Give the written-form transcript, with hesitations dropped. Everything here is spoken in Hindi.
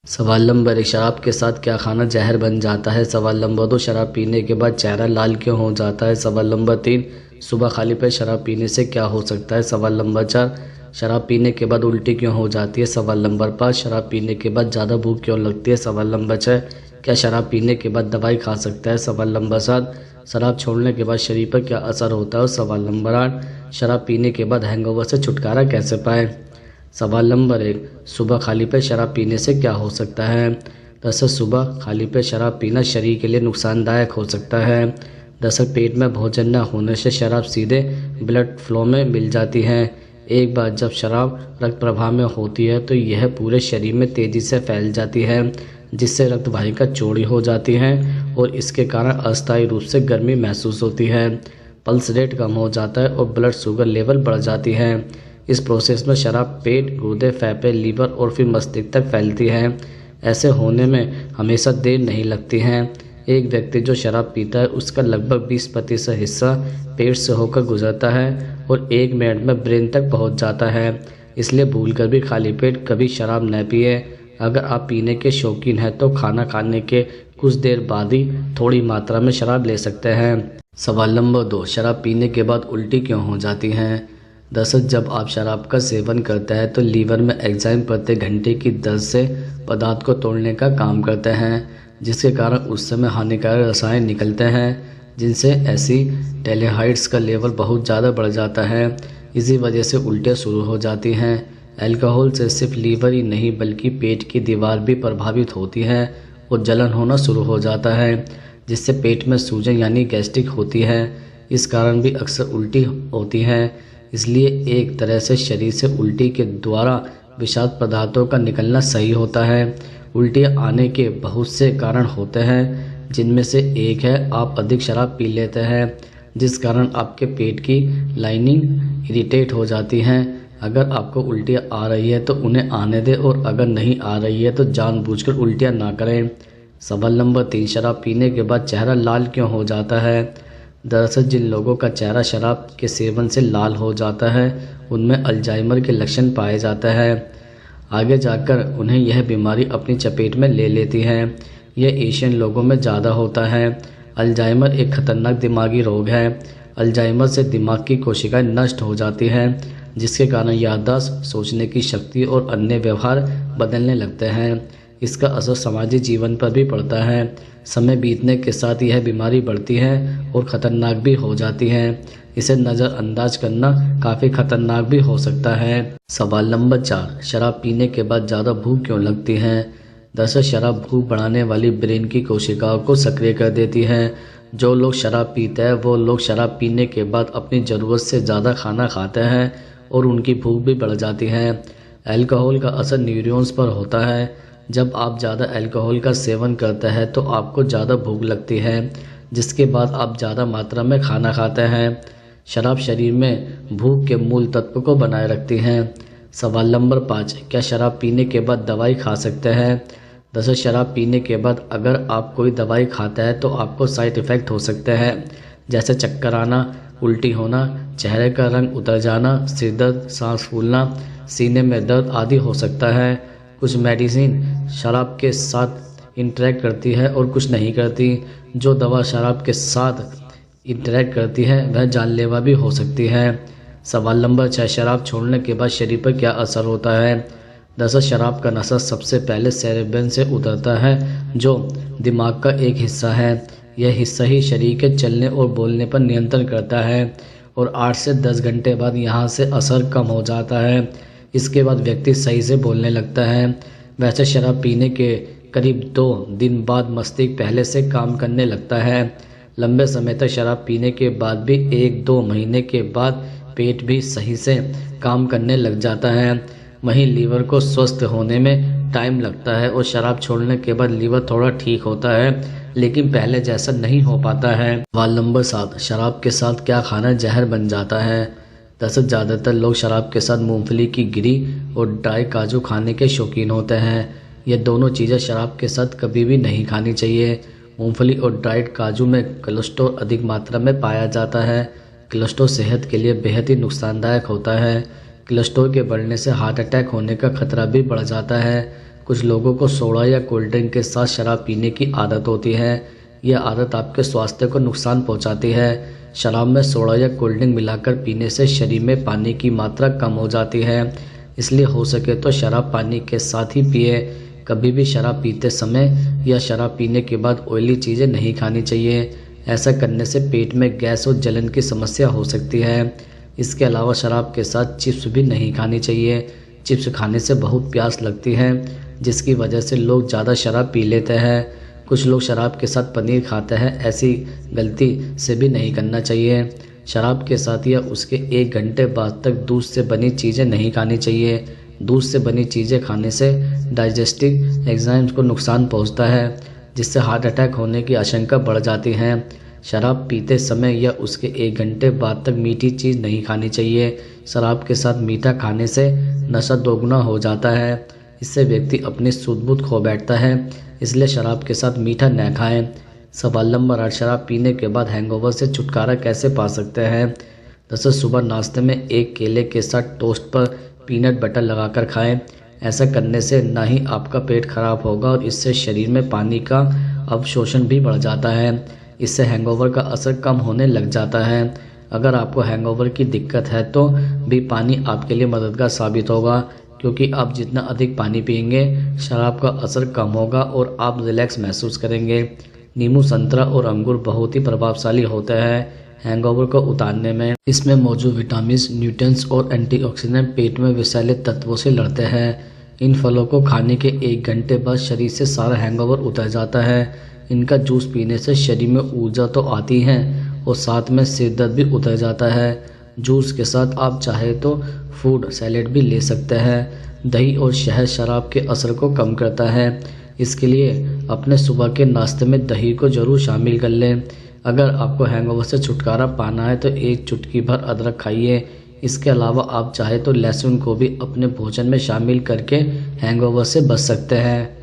सवाल नंबर 1, शराब के साथ क्या खाना जहर बन जाता है। सवाल नंबर 2, शराब पीने के बाद चेहरा लाल क्यों हो जाता है। सवाल नंबर 3, सुबह खाली पेट शराब पीने से क्या हो सकता है। सवाल नंबर 4, शराब पीने के बाद उल्टी क्यों हो जाती है। सवाल नंबर 5, शराब पीने के बाद ज़्यादा भूख क्यों लगती है। सवाल नंबर 6, क्या शराब पीने के बाद दवाई खा सकता है। सवाल नंबर 7, शराब छोड़ने के बाद शरीर पर क्या असर होता है। और सवाल नंबर 8, शराब पीने के बाद हैंगओवर से छुटकारा कैसे पाएँ। सवाल नंबर 1, सुबह खाली पेट शराब पीने से क्या हो सकता है। दरअसल सुबह खाली पेट शराब पीना शरीर के लिए नुकसानदायक हो सकता है। दरअसल पेट में भोजन न होने से शराब सीधे ब्लड फ्लो में मिल जाती है। एक बार जब शराब रक्त प्रवाह में होती है तो यह पूरे शरीर में तेज़ी से फैल जाती है, जिससे रक्त वाहिका चौड़ी हो जाती है और इसके कारण अस्थायी रूप से गर्मी महसूस होती है। पल्स रेट कम हो जाता है और ब्लड शुगर लेवल बढ़ जाती है। इस प्रोसेस में शराब पेट, गुर्दे, फेफड़े, लीवर और फिर मस्तिष्क तक फैलती है। ऐसे होने में हमेशा देर नहीं लगती है। एक व्यक्ति जो शराब पीता है उसका लगभग 20% हिस्सा पेट से होकर गुजरता है और 1 मिनट में ब्रेन तक पहुंच जाता है। इसलिए भूलकर भी खाली पेट कभी शराब न पिए। अगर आप पीने के शौकीन हैं तो खाना खाने के कुछ देर बाद ही थोड़ी मात्रा में शराब ले सकते हैं। सवाल नंबर 2, शराब पीने के बाद उल्टी क्यों हो जाती हैं। दरअसल जब आप शराब का सेवन करते हैं तो लीवर में एंजाइम प्रति घंटे की दर से पदार्थ को तोड़ने का काम करते हैं, जिसके कारण उस समय हानिकारक रसायन निकलते हैं, जिनसे एसिटाल्डिहाइड्स का लेवल बहुत ज़्यादा बढ़ जाता है। इसी वजह से उल्टियाँ शुरू हो जाती हैं। अल्कोहल से सिर्फ लीवर ही नहीं बल्कि पेट की दीवार भी प्रभावित होती है और जलन होना शुरू हो जाता है, जिससे पेट में सूजन यानी गैस्ट्रिक होती है। इस कारण भी अक्सर उल्टी होती है। इसलिए एक तरह से शरीर से उल्टी के द्वारा विषाक्त पदार्थों का निकलना सही होता है। उल्टी आने के बहुत से कारण होते हैं, जिनमें से एक है आप अधिक शराब पी लेते हैं, जिस कारण आपके पेट की लाइनिंग इरिटेट हो जाती है। अगर आपको उल्टियाँ आ रही है तो उन्हें आने दें और अगर नहीं आ रही है तो जानबूझकर उल्टियाँ ना करें। सवाल नंबर 3, शराब पीने के बाद चेहरा लाल क्यों हो जाता है। दरअसल जिन लोगों का चेहरा शराब के सेवन से लाल हो जाता है उनमें अल्जाइमर के लक्षण पाए जाते हैं। आगे जाकर उन्हें यह बीमारी अपनी चपेट में ले लेती है। यह एशियन लोगों में ज़्यादा होता है। अल्जाइमर एक खतरनाक दिमागी रोग है। अल्जाइमर से दिमाग की कोशिकाएं नष्ट हो जाती हैं, जिसके कारण याददाश्त, सोचने की शक्ति और अन्य व्यवहार बदलने लगते हैं। इसका असर सामाजिक जीवन पर भी पड़ता है। समय बीतने के साथ यह बीमारी बढ़ती है और ख़तरनाक भी हो जाती है। इसे नज़रअंदाज करना काफ़ी खतरनाक भी हो सकता है। सवाल नंबर 4, शराब पीने के बाद ज़्यादा भूख क्यों लगती है। दरअसल शराब भूख बढ़ाने वाली ब्रेन की कोशिकाओं को सक्रिय कर देती है। जो लोग शराब पीते हैं वो लोग शराब पीने के बाद अपनी ज़रूरत से ज़्यादा खाना खाते हैं और उनकी भूख भी बढ़ जाती है। अल्कोहल का असर न्यूरॉन्स पर होता है। जब आप ज़्यादा अल्कोहल का सेवन करते हैं तो आपको ज़्यादा भूख लगती है, जिसके बाद आप ज़्यादा मात्रा में खाना खाते हैं। शराब शरीर में भूख के मूल तत्व को बनाए रखती है। सवाल नंबर 5, क्या शराब पीने के बाद दवाई खा सकते हैं। दरअसल शराब पीने के बाद अगर आप कोई दवाई खाते हैं तो आपको साइड इफ़ेक्ट हो सकते हैं, जैसे चक्कर आना, उल्टी होना, चेहरे का रंग उतर जाना, सिर दर्द, सांस फूलना, सीने में दर्द आदि हो सकता है। कुछ मेडिसिन शराब के साथ इंटरेक्ट करती है और कुछ नहीं करती। जो दवा शराब के साथ इंटरेक्ट करती है वह जानलेवा भी हो सकती है। सवाल नंबर 6, शराब छोड़ने के बाद शरीर पर क्या असर होता है। दरअसल शराब का नशा सबसे पहले सेरेब्रम से उतरता है, जो दिमाग का एक हिस्सा है। यह हिस्सा ही शरीर के चलने और बोलने पर नियंत्रण करता है और 8 से 10 घंटे बाद यहाँ से असर कम हो जाता है। इसके बाद व्यक्ति सही से बोलने लगता है। वैसे शराब पीने के करीब 2 दिन बाद मस्तिष्क पहले से काम करने लगता है। लंबे समय तक शराब पीने के बाद भी 1-2 महीने के बाद पेट भी सही से काम करने लग जाता है। वहीं लीवर को स्वस्थ होने में टाइम लगता है और शराब छोड़ने के बाद लीवर थोड़ा ठीक होता है, लेकिन पहले जैसा नहीं हो पाता है। सवाल नंबर 7, शराब के साथ क्या खाना जहर बन जाता है। दरअसल ज़्यादातर लोग शराब के साथ मूंगफली की गिरी और ड्राई काजू खाने के शौकीन होते हैं। ये दोनों चीज़ें शराब के साथ कभी भी नहीं खानी चाहिए। मूंगफली और ड्राइड काजू में कोलेस्ट्रॉल अधिक मात्रा में पाया जाता है। कोलेस्ट्रॉल सेहत के लिए बेहद ही नुकसानदायक होता है। कोलेस्ट्रॉल के बढ़ने से हार्ट अटैक होने का खतरा भी बढ़ जाता है। कुछ लोगों को सोडा या कोल्ड ड्रिंक के साथ शराब पीने की आदत होती है। यह आदत आपके स्वास्थ्य को नुकसान पहुंचाती है। शराब में सोडा या कोल्ड ड्रिंक मिलाकर पीने से शरीर में पानी की मात्रा कम हो जाती है, इसलिए हो सके तो शराब पानी के साथ ही पिए। कभी भी शराब पीते समय या शराब पीने के बाद ऑयली चीज़ें नहीं खानी चाहिए। ऐसा करने से पेट में गैस और जलन की समस्या हो सकती है। इसके अलावा शराब के साथ चिप्स भी नहीं खानी चाहिए। चिप्स खाने से बहुत प्यास लगती है, जिसकी वजह से लोग ज़्यादा शराब पी लेते हैं। कुछ लोग शराब के साथ पनीर खाते हैं, ऐसी गलती से भी नहीं करना चाहिए। शराब के साथ या उसके 1 घंटे बाद तक दूध से बनी चीज़ें नहीं खानी चाहिए। दूध से बनी चीज़ें खाने से डाइजेस्टिव एंजाइम्स को नुकसान पहुंचता है, जिससे हार्ट अटैक होने की आशंका बढ़ जाती है। शराब पीते समय या उसके 1 घंटे बाद तक मीठी चीज़ नहीं खानी चाहिए। शराब के साथ मीठा खाने से नशा दोगुना हो जाता है। इससे व्यक्ति अपनी सुध-बुध खो बैठता है, इसलिए शराब के साथ मीठा न खाएं। सवाल नंबर 8, शराब पीने के बाद हैंगओवर से छुटकारा कैसे पा सकते हैं? दरअसल सुबह नाश्ते में एक केले के साथ टोस्ट पर पीनट बटर लगाकर खाएं। ऐसा करने से ना ही आपका पेट खराब होगा और इससे शरीर में पानी का अवशोषण भी बढ़ जाता है। इससे हैंगओवर का असर कम होने लग जाता है। अगर आपको हैंगओवर की दिक्कत है तो भी पानी आपके लिए मददगार साबित होगा, क्योंकि आप जितना अधिक पानी पिएंगे शराब का असर कम होगा और आप रिलैक्स महसूस करेंगे। नींबू, संतरा और अंगूर बहुत ही प्रभावशाली होते हैं हैंगओवर को उतारने में। इसमें मौजूद विटामिन, न्यूट्रिएंट्स और एंटीऑक्सीडेंट पेट में विषैले तत्वों से लड़ते हैं। इन फलों को खाने के 1 घंटे बाद शरीर से सारा हैंगओवर उतर जाता है। इनका जूस पीने से शरीर में ऊर्जा तो आती है और साथ में सिर दर्द भी उतर जाता है। जूस के साथ आप चाहे तो फ्रूट सैलेड भी ले सकते हैं। दही और शहद शराब के असर को कम करता है, इसके लिए अपने सुबह के नाश्ते में दही को ज़रूर शामिल कर लें। अगर आपको हैंगओवर से छुटकारा पाना है तो 1 चुटकी भर अदरक खाइए। इसके अलावा आप चाहे तो लहसुन को भी अपने भोजन में शामिल करके हैंगओवर से बच सकते हैं।